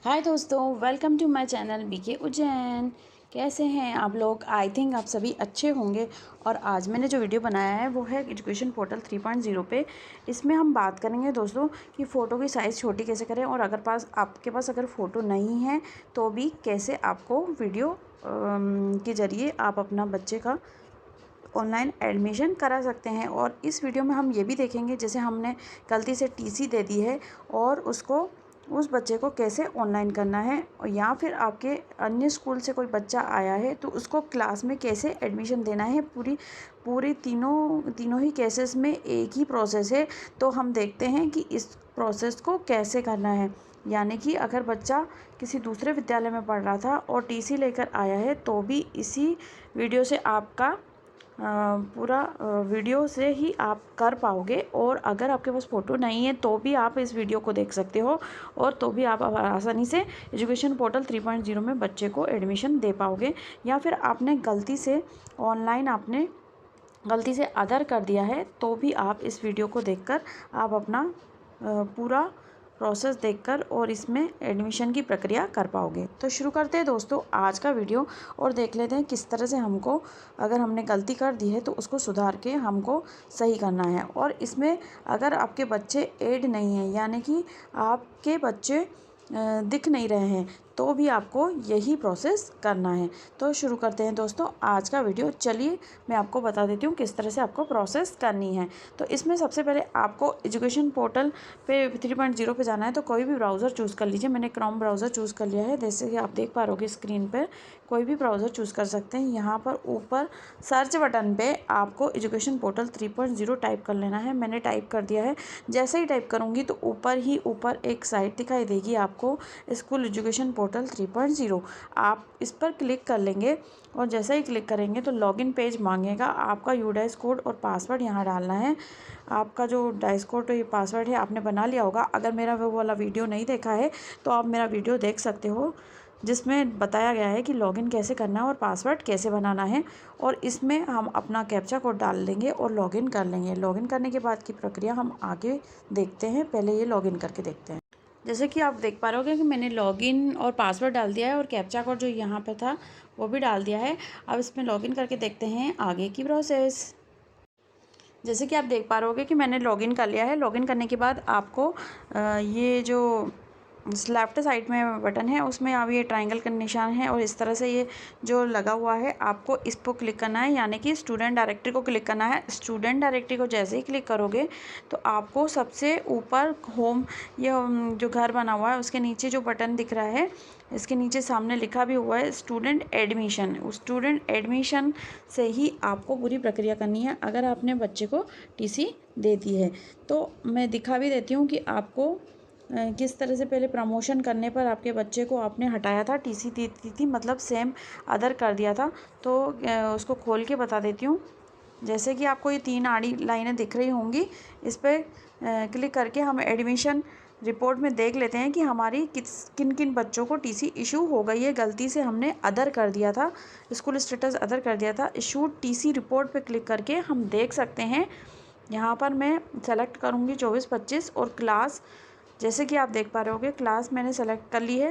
हाय दोस्तों, welcome to my channel BK Ujjain. कैसे हैं आप लोग? आई थिंक आप सभी अच्छे होंगे। और आज मैंने जो वीडियो बनाया है वो है एजुकेशन पोर्टल 3.0 पे। इसमें हम बात करेंगे दोस्तों कि फ़ोटो की साइज़ छोटी कैसे करें, और अगर आपके पास अगर फ़ोटो नहीं है तो भी कैसे आपको वीडियो के ज़रिए आप अपना बच्चे का ऑनलाइन एडमिशन करा सकते हैं। और इस वीडियो में हम ये भी देखेंगे, जैसे हमने गलती से टीसी दे दी है और उस बच्चे को कैसे ऑनलाइन करना है, और या फिर आपके अन्य स्कूल से कोई बच्चा आया है तो उसको क्लास में कैसे एडमिशन देना है। पूरी तीनों ही केसेस में एक ही प्रोसेस है। तो हम देखते हैं कि इस प्रोसेस को कैसे करना है। यानी कि अगर बच्चा किसी दूसरे विद्यालय में पढ़ रहा था और टीसी लेकर आया है तो भी इसी वीडियो से आपका पूरा वीडियो से ही आप कर पाओगे। और अगर आपके पास फ़ोटो नहीं है तो भी आप इस वीडियो को देख सकते हो, और तो भी आप आसानी से एजुकेशन पोर्टल 3.0 में बच्चे को एडमिशन दे पाओगे। या फिर आपने गलती से अदर कर दिया है तो भी आप इस वीडियो को देखकर आप अपना पूरा प्रोसेस देखकर और इसमें एडमिशन की प्रक्रिया कर पाओगे। तो शुरू करते हैं दोस्तों आज का वीडियो, और देख लेते हैं किस तरह से हमको, अगर हमने गलती कर दी है तो उसको सुधार के हमको सही करना है। और इसमें अगर आपके बच्चे ऐड नहीं हैं, यानी कि आपके बच्चे दिख नहीं रहे हैं, तो भी आपको यही प्रोसेस करना है। तो शुरू करते हैं दोस्तों आज का वीडियो। चलिए मैं आपको बता देती हूँ किस तरह से आपको प्रोसेस करनी है। तो इसमें सबसे पहले आपको एजुकेशन पोर्टल पे 3.0 पे जाना है। तो कोई भी ब्राउज़र चूज़ कर लीजिए। मैंने क्रोम ब्राउज़र चूज़ कर लिया है, जैसे कि आप देख पा रहे हो स्क्रीन पर। कोई भी ब्राउज़र चूज़ कर सकते हैं। यहाँ पर ऊपर सर्च बटन पे आपको एजुकेशन पोर्टल 3.0 टाइप कर लेना है। मैंने टाइप कर दिया है। जैसे ही टाइप करूँगी तो ऊपर एक साइट दिखाई देगी आपको, स्कूल एजुकेशन पोर्टल 3.0। आप इस पर क्लिक कर लेंगे, और जैसे ही क्लिक करेंगे तो लॉगिन पेज मांगेगा। आपका यूडाइस कोड और पासवर्ड यहाँ डालना है। आपका जो डाइस कोड और ये पासवर्ड है आपने बना लिया होगा। अगर मेरा वो वाला वीडियो नहीं देखा है तो आप मेरा वीडियो देख सकते हो, जिसमें बताया गया है कि लॉगिन कैसे करना है और पासवर्ड कैसे बनाना है। और इसमें हम अपना कैप्चा कोड डाल देंगे और लॉगिन कर लेंगे। लॉगिन करने के बाद की प्रक्रिया हम आगे देखते हैं। पहले ये लॉगिन करके देखते हैं। जैसे कि आप देख पा रहे होगे कि मैंने लॉगिन और पासवर्ड डाल दिया है, और कैप्चा कोड जो यहाँ पे था वो भी डाल दिया है। अब इसमें लॉगिन करके देखते हैं आगे की प्रोसेस। जैसे कि आप देख पा रहे होगे कि मैंने लॉगिन कर लिया है। लॉगिन करने के बाद आपको ये जो लेफ्ट साइड में बटन है उसमें अब ये ट्रायंगल का निशान है, और इस तरह से ये जो लगा हुआ है आपको इस पर क्लिक करना है, यानी कि स्टूडेंट डायरेक्टरी को क्लिक करना है। स्टूडेंट डायरेक्टरी को जैसे ही क्लिक करोगे तो आपको सबसे ऊपर होम, ये जो घर बना हुआ है उसके नीचे जो बटन दिख रहा है, इसके नीचे सामने लिखा भी हुआ है स्टूडेंट एडमिशन। उस स्टूडेंट एडमिशन से ही आपको पूरी प्रक्रिया करनी है अगर आपने बच्चे को टीसी दे दी है। तो मैं दिखा भी देती हूँ कि आपको किस तरह से पहले प्रमोशन करने पर आपके बच्चे को आपने हटाया था, टीसी दी थी, मतलब सेम अदर कर दिया था। तो उसको खोल के बता देती हूँ। जैसे कि आपको ये 3 आड़ी लाइनें दिख रही होंगी, इस पर क्लिक करके हम एडमिशन रिपोर्ट में देख लेते हैं कि हमारी किन किन बच्चों को टीसी इशू हो गई है। गलती से हमने अदर कर दिया था, स्कूल स्टेटस अदर कर दिया था। इशूड टीसी रिपोर्ट पे क्लिक करके हम देख सकते हैं। यहाँ पर मैं सेलेक्ट करूँगी 24-25, और क्लास, जैसे कि आप देख पा रहे होगे क्लास मैंने सेलेक्ट कर ली है।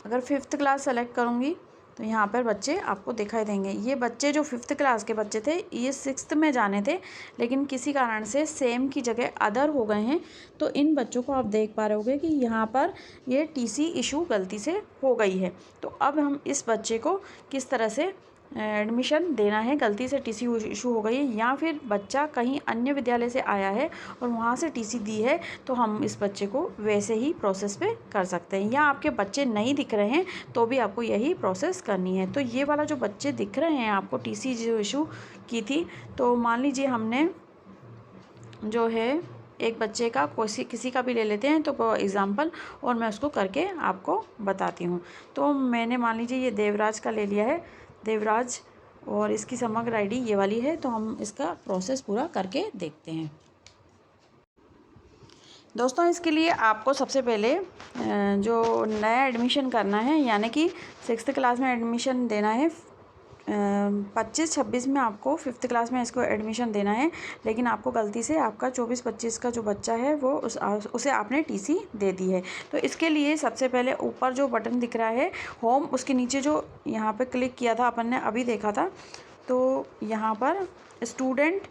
अगर 5th क्लास सेलेक्ट करूँगी तो यहाँ पर बच्चे आपको दिखाई देंगे। ये बच्चे जो 5th क्लास के बच्चे थे ये 6th में जाने थे, लेकिन किसी कारण से सेम की जगह अदर हो गए हैं। तो इन बच्चों को आप देख पा रहे होगे कि यहाँ पर ये टीसी इशू गलती से हो गई है। तो अब हम इस बच्चे को किस तरह से एडमिशन देना है, गलती से टीसी इशू हो गई है या फिर बच्चा कहीं अन्य विद्यालय से आया है और वहाँ से टीसी दी है, तो हम इस बच्चे को वैसे ही प्रोसेस पे कर सकते हैं। या आपके बच्चे नहीं दिख रहे हैं तो भी आपको यही प्रोसेस करनी है। तो ये वाला जो बच्चे दिख रहे हैं आपको टीसी जो इशू की थी, तो मान लीजिए हमने जो है एक बच्चे का किसी का भी ले लेते हैं तो एग्ज़ाम्पल, और मैं उसको करके आपको बताती हूँ। तो मैंने मान लीजिए ये देवराज का ले लिया है, देवराज, और इसकी समग्र आईडी ये वाली है। तो हम इसका प्रोसेस पूरा करके देखते हैं। दोस्तों इसके लिए आपको सबसे पहले जो नया एडमिशन करना है, यानी कि 6th क्लास में एडमिशन देना है 25-26 में आपको 5th क्लास में इसको एडमिशन देना है, लेकिन आपको गलती से आपका 24-25 का जो बच्चा है वो उसे आपने टीसी दे दी है। तो इसके लिए सबसे पहले ऊपर जो बटन दिख रहा है होम, उसके नीचे जो यहाँ पे क्लिक किया था अपन ने अभी देखा था, तो यहाँ पर स्टूडेंट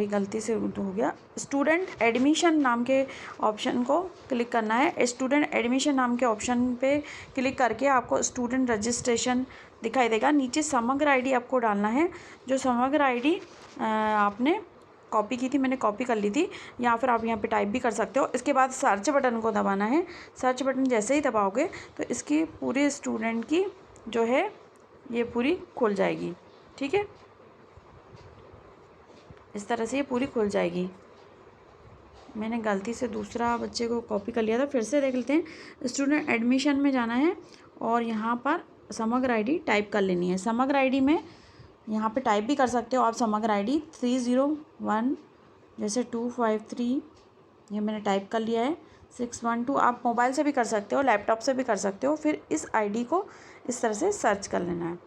गलती से हो गया, स्टूडेंट एडमिशन नाम के ऑप्शन को क्लिक करना है। स्टूडेंट एडमिशन नाम के ऑप्शन पे क्लिक करके आपको स्टूडेंट रजिस्ट्रेशन दिखाई देगा। नीचे समग्र आईडी आपको डालना है। जो समग्र आईडी आपने कॉपी की थी, मैंने कॉपी कर ली थी, या फिर आप यहाँ पे टाइप भी कर सकते हो। इसके बाद सर्च बटन को दबाना है। सर्च बटन जैसे ही दबाओगे तो इसकी पूरी स्टूडेंट की जो है ये पूरी खुल जाएगी। ठीक है, इस तरह से ये पूरी खुल जाएगी। मैंने गलती से दूसरा बच्चे को कॉपी कर लिया था, फिर से देख लेते हैं। स्टूडेंट एडमिशन में जाना है और यहाँ पर समग्र आईडी टाइप कर लेनी है। समग्र आईडी में यहाँ पे टाइप भी कर सकते हो आप समग्र आईडी 301 जैसे 253, ये मैंने टाइप कर लिया है। 612 आप मोबाइल से भी कर सकते हो, लैपटॉप से भी कर सकते हो। फिर इस आईडी को इस तरह से सर्च कर लेना है।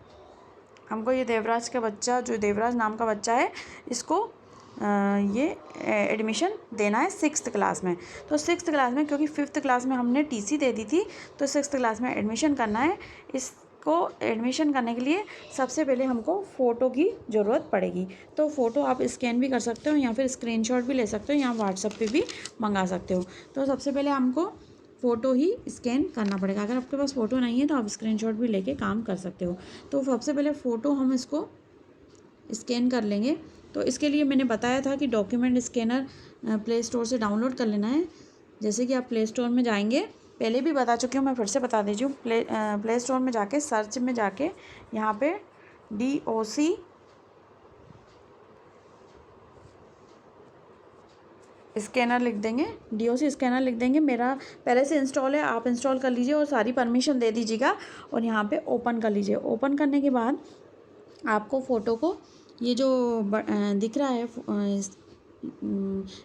हमको ये देवराज का बच्चा, जो देवराज नाम का बच्चा है, इसको ये एडमिशन देना है 6th क्लास में। तो 6th क्लास में, क्योंकि 5th क्लास में हमने टीसी दे दी थी, तो 6th क्लास में एडमिशन करना है। इसको एडमिशन करने के लिए सबसे पहले हमको फ़ोटो की ज़रूरत पड़ेगी। तो फ़ोटो आप स्कैन भी कर सकते हो या फिर स्क्रीनशॉट भी ले सकते हो, या व्हाट्सएप पे भी मंगा सकते हो। तो सबसे पहले हमको फ़ोटो ही स्कैन करना पड़ेगा। अगर आपके पास फ़ोटो नहीं है तो आप स्क्रीनशॉट भी लेके काम कर सकते हो। तो सबसे पहले फ़ोटो हम इसको स्कैन कर लेंगे। तो इसके लिए मैंने बताया था कि डॉक्यूमेंट स्कैनर प्ले स्टोर से डाउनलोड कर लेना है। जैसे कि आप प्ले स्टोर में जाएंगे, पहले भी बता चुकी हूँ, मैं फिर से बता दीजिए हूँ। प्ले स्टोर में जाके सर्च में जाके यहाँ पे DOC स्कैनर लिख देंगे। DOC स्कैनर लिख देंगे। मेरा पहले से इंस्टॉल है, आप इंस्टॉल कर लीजिए और सारी परमिशन दे दीजिएगा और यहाँ पे ओपन कर लीजिए। ओपन करने के बाद आपको फ़ोटो को, ये जो दिख रहा है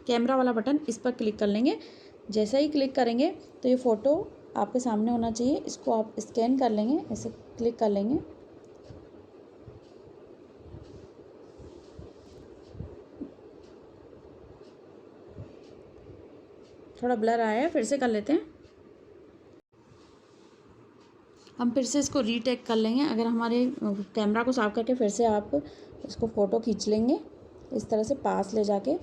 कैमरा वाला बटन, इस पर क्लिक कर लेंगे। जैसे ही क्लिक करेंगे तो ये फ़ोटो आपके सामने होना चाहिए। इसको आप स्कैन कर लेंगे, ऐसे क्लिक कर लेंगे। थोड़ा ब्लर आया है, फिर से कर लेते हैं। हम फिर से इसको रीटेक कर लेंगे। अगर हमारे कैमरा को साफ करके फिर से आप इसको फ़ोटो खींच लेंगे इस तरह से पास ले जाके।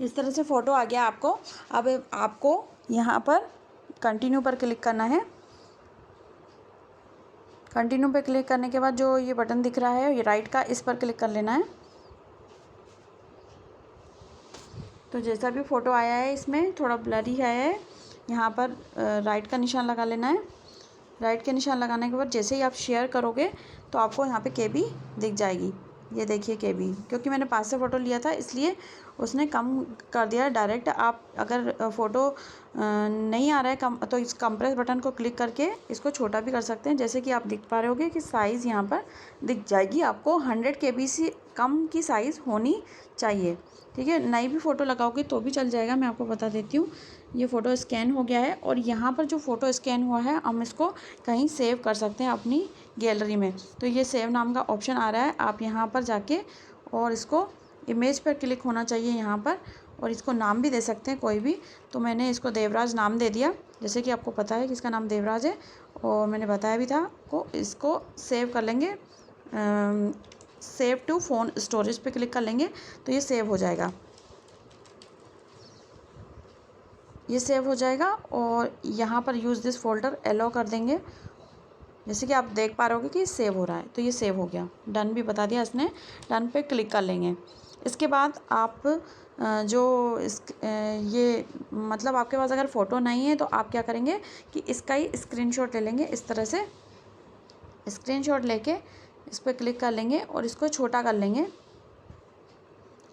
इस तरह से फ़ोटो आ गया आपको। अब आपको यहाँ पर कंटिन्यू पर क्लिक करना है। कंटिन्यू पे क्लिक करने के बाद जो ये बटन दिख रहा है ये राइट का, इस पर क्लिक कर लेना है। तो जैसा भी फ़ोटो आया है इसमें थोड़ा ब्लर ही आया है, यहाँ पर राइट का निशान लगा लेना है। राइट के निशान लगाने के बाद जैसे ही आप शेयर करोगे तो आपको यहाँ पे KB दिख जाएगी। ये देखिए KB, क्योंकि मैंने पास से फ़ोटो लिया था इसलिए उसने कम कर दिया डायरेक्ट। आप अगर फ़ोटो नहीं आ रहा है कम, तो इस कंप्रेस बटन को क्लिक करके इसको छोटा भी कर सकते हैं। जैसे कि आप देख पा रहे होगे कि साइज़ यहाँ पर दिख जाएगी। आपको 100 KB से कम की साइज़ होनी चाहिए। ठीक है, नई भी फ़ोटो लगाओगे तो भी चल जाएगा। मैं आपको बता देती हूँ। ये फ़ोटो स्कैन हो गया है और यहाँ पर जो फ़ोटो स्कैन हुआ है हम इसको कहीं सेव कर सकते हैं अपनी गैलरी में। तो ये सेव नाम का ऑप्शन आ रहा है, आप यहाँ पर जाके और इसको इमेज पर क्लिक होना चाहिए यहाँ पर, और इसको नाम भी दे सकते हैं कोई भी। तो मैंने इसको देवराज नाम दे दिया, जैसे कि आपको पता है कि इसका नाम देवराज है और मैंने बताया भी था को। इसको सेव कर लेंगे, सेव टू फ़ोन स्टोरेज पे क्लिक कर लेंगे तो ये सेव हो जाएगा। ये सेव हो जाएगा और यहाँ पर यूज़ दिस फोल्डर एलो कर देंगे। जैसे कि आप देख पा रहे हो कि सेव हो रहा है, तो ये सेव हो गया। डन भी बता दिया इसने, डन पे क्लिक कर लेंगे। इसके बाद आप ये मतलब आपके पास अगर फ़ोटो नहीं है तो आप क्या करेंगे कि इसका ही स्क्रीनशॉट ले लेंगे। इस तरह से स्क्रीनशॉट लेके इस पर क्लिक कर लेंगे और इसको छोटा कर लेंगे।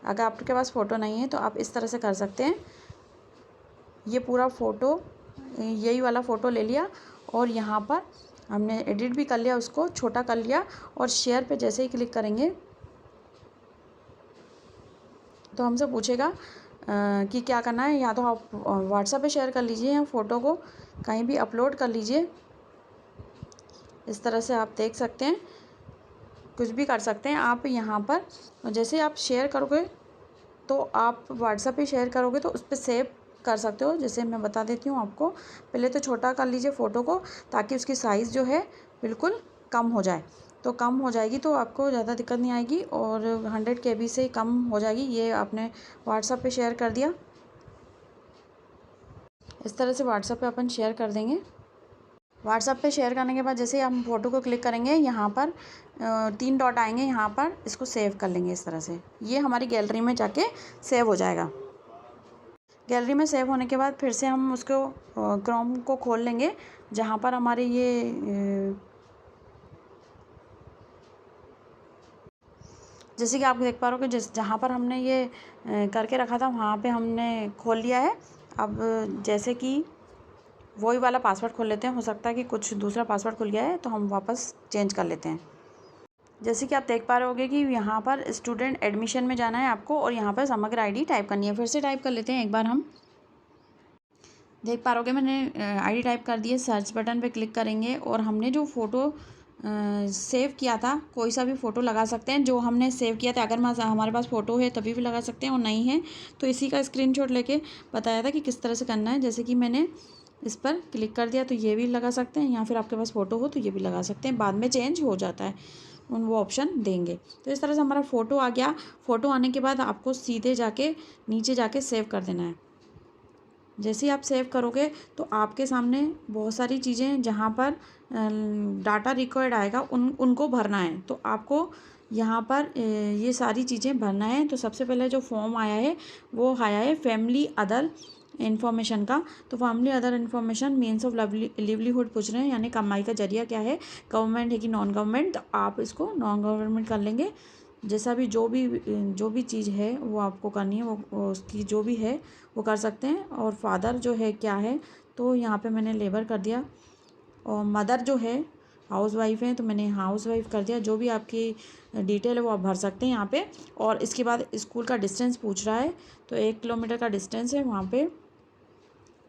अगर आपके पास फ़ोटो नहीं है तो आप इस तरह से कर सकते हैं। ये पूरा फ़ोटो, यही वाला फ़ोटो ले लिया और यहाँ पर हमने एडिट भी कर लिया, उसको छोटा कर लिया और शेयर पे जैसे ही क्लिक करेंगे तो हमसे पूछेगा कि क्या करना है। या तो आप व्हाट्सएप पे शेयर कर लीजिए या फ़ोटो को कहीं भी अपलोड कर लीजिए। इस तरह से आप देख सकते हैं, कुछ भी कर सकते हैं आप यहाँ पर। जैसे आप शेयर करोगे तो आप व्हाट्सएप पे शेयर करोगे तो उस पर सेव कर सकते हो। जैसे मैं बता देती हूँ आपको, पहले तो छोटा कर लीजिए फ़ोटो को, ताकि उसकी साइज़ जो है बिल्कुल कम हो जाए। तो कम हो जाएगी तो आपको ज़्यादा दिक्कत नहीं आएगी और 100 KB से कम हो जाएगी। ये आपने व्हाट्सएप पे शेयर कर दिया। इस तरह से व्हाट्सएप पे अपन शेयर कर देंगे। व्हाट्सएप पे शेयर करने के बाद जैसे ही हम फ़ोटो को क्लिक करेंगे, यहाँ पर 3 डॉट आएंगे, यहाँ पर इसको सेव कर लेंगे। इस तरह से ये हमारी गैलरी में जाके सेव हो जाएगा। गैलरी में सेव होने के बाद फिर से हम उसको क्रोम को खोल लेंगे, जहाँ पर हमारे ये जैसे कि आप देख पा रहे हो कि जहाँ पर हमने ये करके रखा था वहाँ पे हमने खोल लिया है। अब जैसे कि वही वाला पासवर्ड खोल लेते हैं, हो सकता है कि कुछ दूसरा पासवर्ड खुल गया है तो हम वापस चेंज कर लेते हैं। जैसे कि आप देख पा रहे होगे कि यहाँ पर स्टूडेंट एडमिशन में जाना है आपको और यहाँ पर समग्र आईडी टाइप करनी है। फिर से टाइप कर लेते हैं एक बार। हम देख पा रहे होगे मैंने आईडी टाइप कर दी है। सर्च बटन पे क्लिक करेंगे और हमने जो फ़ोटो सेव किया था, कोई सा भी फ़ोटो लगा सकते हैं जो हमने सेव किया था। अगर हमारे पास फ़ोटो है तभी भी लगा सकते हैं और नहीं है तो इसी का स्क्रीनशॉट लेके बताया था कि किस तरह से करना है। जैसे कि मैंने इस पर क्लिक कर दिया तो ये भी लगा सकते हैं, या फिर आपके पास फ़ोटो हो तो ये भी लगा सकते हैं। बाद में चेंज हो जाता है, वो ऑप्शन देंगे। तो इस तरह से हमारा फ़ोटो आ गया। फ़ोटो आने के बाद आपको सीधे जाके नीचे जाके सेव कर देना है। जैसे ही आप सेव करोगे तो आपके सामने बहुत सारी चीज़ें जहाँ पर डाटा रिक्वायर्ड आएगा उनको भरना है। तो आपको यहाँ पर ये सारी चीज़ें भरना है। तो सबसे पहले जो फॉर्म आया है वो आया है फैमिली अदर इन्फॉर्मेशन का। तो family other information means of livelihood पूछ रहे हैं, यानी कमाई का जरिया क्या है, गवर्नमेंट है कि नॉन गवर्नमेंट। तो आप इसको नॉन गवर्नमेंट कर लेंगे। जैसा भी जो भी चीज़ है वो आपको करनी है, वो उसकी जो भी है वो कर सकते हैं। और फादर जो है क्या है, तो यहाँ पे मैंने लेबर कर दिया। और मदर जो है हाउस वाइफ है तो मैंने हाउस वाइफ कर दिया। जो भी आपकी डिटेल है वो आप भर सकते हैं यहाँ पे। और इसके बाद स्कूल का डिस्टेंस पूछ रहा है, तो 1 किलोमीटर का डिस्टेंस है वहाँ पे।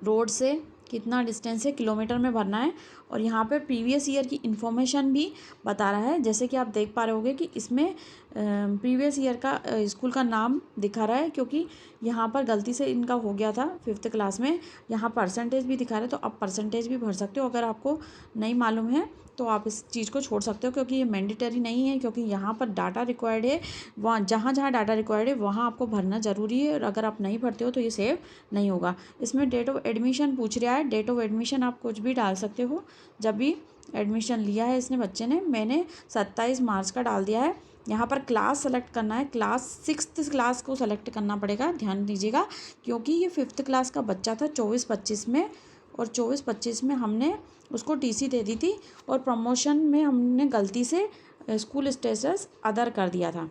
रोड से कितना डिस्टेंस है किलोमीटर में भरना है। और यहाँ पे प्रीवियस ईयर की इन्फॉर्मेशन भी बता रहा है। जैसे कि आप देख पा रहे होगे कि इसमें प्रीवियस ईयर का स्कूल का नाम दिखा रहा है, क्योंकि यहाँ पर गलती से इनका हो गया था 5th क्लास में। यहाँ परसेंटेज भी दिखा रहे हैं, तो आप परसेंटेज भी भर सकते हो। अगर आपको नहीं मालूम है तो आप इस चीज़ को छोड़ सकते हो, क्योंकि ये मैंडेटरी नहीं है। क्योंकि यहाँ पर डाटा रिक्वायर्ड है, वहाँ जहाँ जहाँ डाटा रिक्वायर्ड है वहाँ आपको भरना ज़रूरी है। और अगर आप नहीं भरते हो तो ये सेव नहीं होगा। इसमें डेट ऑफ एडमिशन पूछ रहा है। डेट ऑफ एडमिशन आप कुछ भी डाल सकते हो, जब भी एडमिशन लिया है इसने बच्चे ने। मैंने 27 मार्च का डाल दिया है। यहाँ पर क्लास सेलेक्ट करना है, क्लास 6th क्लास को सेलेक्ट करना पड़ेगा, ध्यान दीजिएगा। क्योंकि ये 5th क्लास का बच्चा था 24-25 में, और 24-25 में हमने उसको टीसी दे दी थी। और प्रमोशन में हमने गलती से स्कूल स्टेटस अदर कर दिया था।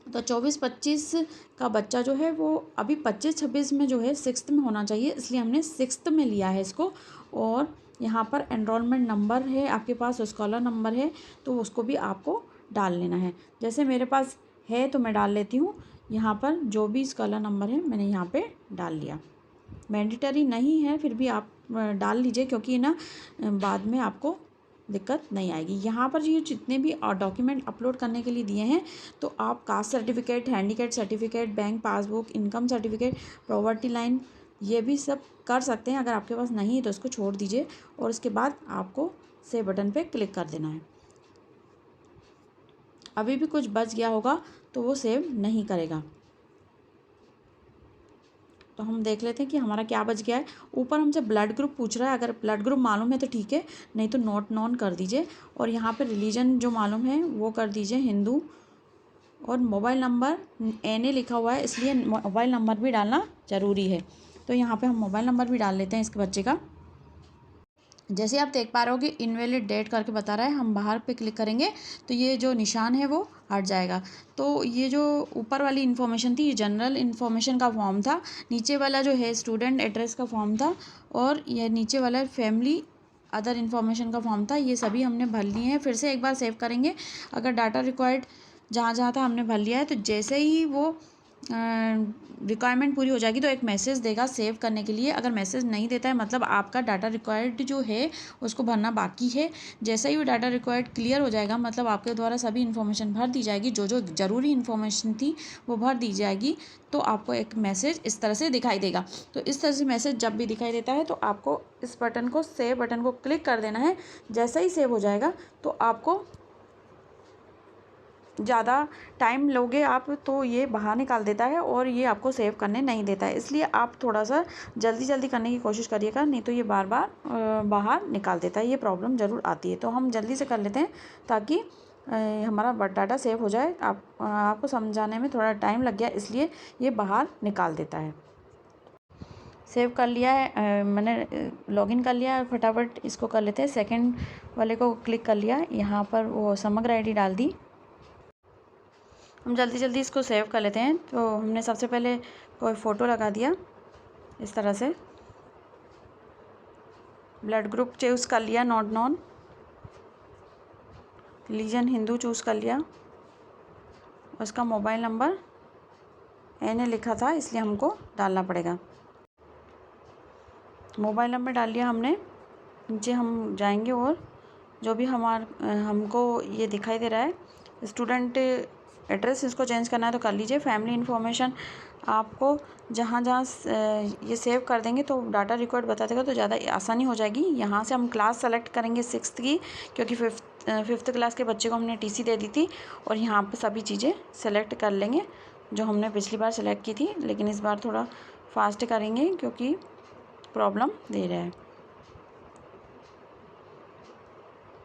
तो 24-25 का बच्चा जो है वो अभी 25-26 में जो है 6th में होना चाहिए, इसलिए हमने 6th में लिया है इसको। और यहाँ पर एनरोलमेंट नंबर है आपके पास, स्कॉलर नंबर है, तो उसको भी आपको डाल लेना है। जैसे मेरे पास है तो मैं डाल लेती हूँ। यहाँ पर जो भी स्कॉलर नंबर है मैंने यहाँ पे डाल लिया। मैंडेटरी नहीं है, फिर भी आप डाल लीजिए, क्योंकि ना बाद में आपको दिक्कत नहीं आएगी। यहाँ पर ये जितने भी डॉक्यूमेंट अपलोड करने के लिए दिए हैं, तो आप caste certificate, handicap certificate, bank passbook, income certificate, property line, ये भी सब कर सकते हैं। अगर आपके पास नहीं है तो इसको छोड़ दीजिए और उसके बाद आपको सेव बटन पे क्लिक कर देना है। अभी भी कुछ बच गया होगा तो वो सेव नहीं करेगा। तो हम देख लेते हैं कि हमारा क्या बच गया है। ऊपर हमसे ब्लड ग्रुप पूछ रहा है, अगर ब्लड ग्रुप मालूम है तो ठीक है, नहीं तो नॉट नॉन कर दीजिए। और यहाँ पे रिलीजन जो मालूम है वो कर दीजिए हिंदू। और मोबाइल नंबर NA लिखा हुआ है, इसलिए मोबाइल नंबर भी डालना ज़रूरी है। तो यहाँ पे हम मोबाइल नंबर भी डाल लेते हैं इसके बच्चे का। जैसे आप देख पा रहे हो कि इनवैलिड डेट करके बता रहा है, हम बाहर पे क्लिक करेंगे तो ये जो निशान है वो हट जाएगा। तो ये जो ऊपर वाली इन्फॉर्मेशन थी ये जनरल इन्फॉर्मेशन का फॉर्म था, नीचे वाला जो है स्टूडेंट एड्रेस का फॉर्म था, और ये नीचे वाला फैमिली अदर इन्फॉर्मेशन का फॉर्म था। ये सभी हमने भर लिए हैं। फिर से एक बार सेव करेंगे। अगर डाटा रिक्वायर्ड जहाँ जहाँ था हमने भर लिया है, तो जैसे ही वो रिक्वायरमेंट पूरी हो जाएगी तो एक मैसेज देगा सेव करने के लिए। अगर मैसेज नहीं देता है मतलब आपका डाटा रिक्वायर्ड जो है उसको भरना बाकी है। जैसा ही वो डाटा रिक्वायर्ड क्लियर हो जाएगा मतलब आपके द्वारा सभी इन्फॉर्मेशन भर दी जाएगी, जो जो ज़रूरी इन्फॉर्मेशन थी वो भर दी जाएगी, तो आपको एक मैसेज इस तरह से दिखाई देगा। तो इस तरह से मैसेज जब भी दिखाई देता है तो आपको इस बटन को, सेव बटन को क्लिक कर देना है। जैसा ही सेव हो जाएगा तो आपको ज़्यादा टाइम लोगे आप तो ये बाहर निकाल देता है और ये आपको सेव करने नहीं देता है। इसलिए आप थोड़ा सा जल्दी जल्दी करने की कोशिश करिएगा, नहीं तो ये बार बार बाहर निकाल देता है। ये प्रॉब्लम ज़रूर आती है, तो हम जल्दी से कर लेते हैं ताकि हमारा डाटा सेव हो जाए। आपको समझाने में थोड़ा टाइम लग गया इसलिए ये बाहर निकाल देता है। सेव कर लिया है मैंने, लॉगिन कर लिया है। फटाफट इसको कर लेते हैं। सेकंड वाले को क्लिक कर लिया, यहाँ पर वो समग्र आईडी डाल दी। हम जल्दी जल्दी इसको सेव कर लेते हैं। तो हमने सबसे पहले कोई फ़ोटो लगा दिया इस तरह से, ब्लड ग्रुप चूज़ कर लिया, not non, religion Hindu choose कर लिया, उसका मोबाइल नंबर मैंने लिखा था इसलिए हमको डालना पड़ेगा। मोबाइल नंबर डाल लिया हमने। नीचे हम जाएंगे और जो भी हमको ये दिखाई दे रहा है स्टूडेंट एड्रेस, इसको चेंज करना है तो कर लीजिए। फैमिली इन्फॉर्मेशन आपको जहाँ जहाँ ये सेव कर देंगे तो डाटा रिकॉर्ड बता देगा, तो ज़्यादा आसानी हो जाएगी। यहाँ से हम क्लास सेलेक्ट करेंगे 6th की, क्योंकि फिफ्थ क्लास के बच्चे को हमने टीसी दे दी थी। और यहाँ पर सभी चीज़ें सेलेक्ट कर लेंगे जो हमने पिछली बार सेलेक्ट की थी, लेकिन इस बार थोड़ा फास्ट करेंगे क्योंकि प्रॉब्लम दे रहा है।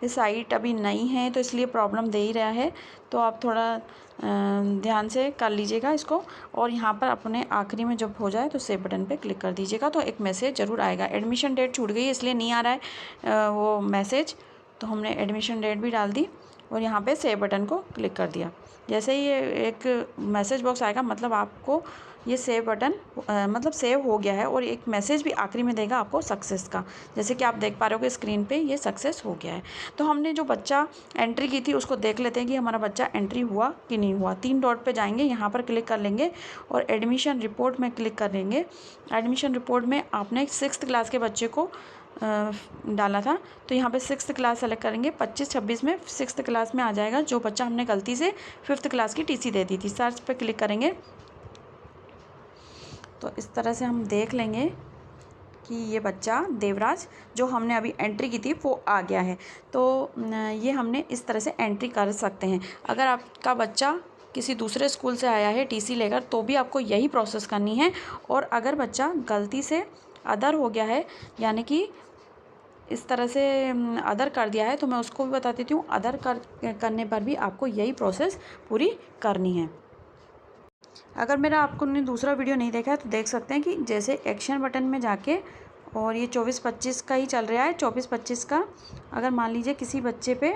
ये साइट अभी नई है तो इसलिए प्रॉब्लम दे ही रहा है, तो आप थोड़ा ध्यान से कर लीजिएगा इसको। और यहाँ पर अपने आखिरी में जब हो जाए तो सेव बटन पे क्लिक कर दीजिएगा, तो एक मैसेज ज़रूर आएगा। एडमिशन डेट छूट गई इसलिए नहीं आ रहा है वो मैसेज, तो हमने एडमिशन डेट भी डाल दी और यहाँ पे सेव बटन को क्लिक कर दिया। जैसे ही ये एक मैसेज बॉक्स आएगा मतलब आपको ये सेव बटन मतलब सेव हो गया है, और एक मैसेज भी आखिरी में देगा आपको सक्सेस का। जैसे कि आप देख पा रहे हो स्क्रीन पे ये सक्सेस हो गया है। तो हमने जो बच्चा एंट्री की थी उसको देख लेते हैं कि हमारा बच्चा एंट्री हुआ कि नहीं हुआ। 3 डॉट पे जाएंगे, यहाँ पर क्लिक कर लेंगे और एडमिशन रिपोर्ट में क्लिक कर लेंगे। एडमिशन रिपोर्ट में आपने 6th क्लास के बच्चे को डाला था, तो यहाँ पे 6th क्लास सेलेक्ट करेंगे। 25-26 में 6th क्लास में आ जाएगा जो बच्चा हमने गलती से 5th क्लास की टीसी दे दी थी। सर्च पे क्लिक करेंगे तो इस तरह से हम देख लेंगे कि ये बच्चा देवराज जो हमने अभी एंट्री की थी वो आ गया है। तो ये हमने इस तरह से एंट्री कर सकते हैं। अगर आपका बच्चा किसी दूसरे स्कूल से आया है टीसी लेकर तो भी आपको यही प्रोसेस करनी है। और अगर बच्चा गलती से अदर हो गया है, यानी कि इस तरह से अदर कर दिया है, तो मैं उसको भी बता देती हूँ। अदर करने पर भी आपको यही प्रोसेस पूरी करनी है। अगर मेरा आपको ने दूसरा वीडियो नहीं देखा है तो देख सकते हैं कि जैसे एक्शन बटन में जाके, और ये 24-25 का ही चल रहा है। 24-25 का अगर मान लीजिए किसी बच्चे पे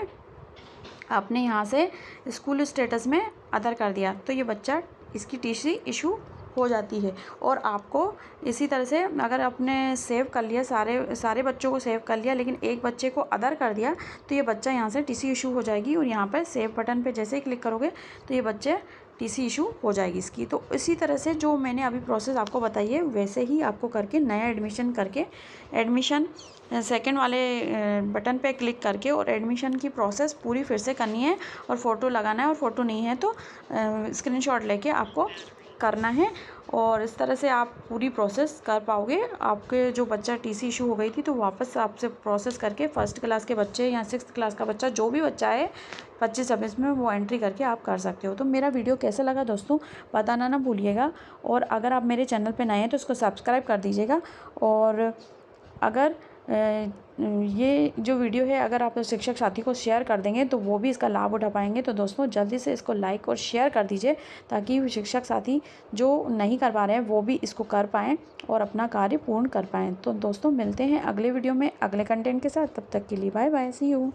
आपने यहाँ से स्कूल स्टेटस में अदर कर दिया तो ये बच्चा इसकी टीसी इशू हो जाती है। और आपको इसी तरह से अगर आपने सेव कर लिया, सारे बच्चों को सेव कर लिया, लेकिन एक बच्चे को अदर कर दिया तो ये बच्चा यहाँ से टीसी इशू हो जाएगी। और यहाँ पर सेव बटन पे जैसे ही क्लिक करोगे तो ये बच्चे टीसी इशू हो जाएगी इसकी। तो इसी तरह से जो मैंने अभी प्रोसेस आपको बताई है वैसे ही आपको करके नया एडमिशन करके एडमिशन सेकंड वाले बटन पे क्लिक करके और एडमिशन की प्रोसेस पूरी फिर से करनी है। और फ़ोटो लगाना है, और फ़ोटो नहीं है तो स्क्रीनशॉट लेके आपको करना है। और इस तरह से आप पूरी प्रोसेस कर पाओगे। आपके जो बच्चा टीसी इशू हो गई थी तो वापस आपसे प्रोसेस करके 1st क्लास के बच्चे या 6th क्लास का बच्चा जो भी बच्चा है 25-26 में वो एंट्री करके आप कर सकते हो। तो मेरा वीडियो कैसा लगा दोस्तों बताना ना भूलिएगा। और अगर आप मेरे चैनल पे नए हैं तो इसको सब्सक्राइब कर दीजिएगा। और अगर ये जो वीडियो है अगर आप शिक्षक साथी को शेयर कर देंगे तो वो भी इसका लाभ उठा पाएंगे। तो दोस्तों जल्दी से इसको लाइक और शेयर कर दीजिए ताकि शिक्षक साथी जो नहीं कर पा रहे हैं वो भी इसको कर पाएँ और अपना कार्य पूर्ण कर पाएँ। तो दोस्तों मिलते हैं अगले वीडियो में अगले कंटेंट के साथ। तब तक के लिए बाय बाय, सी यू।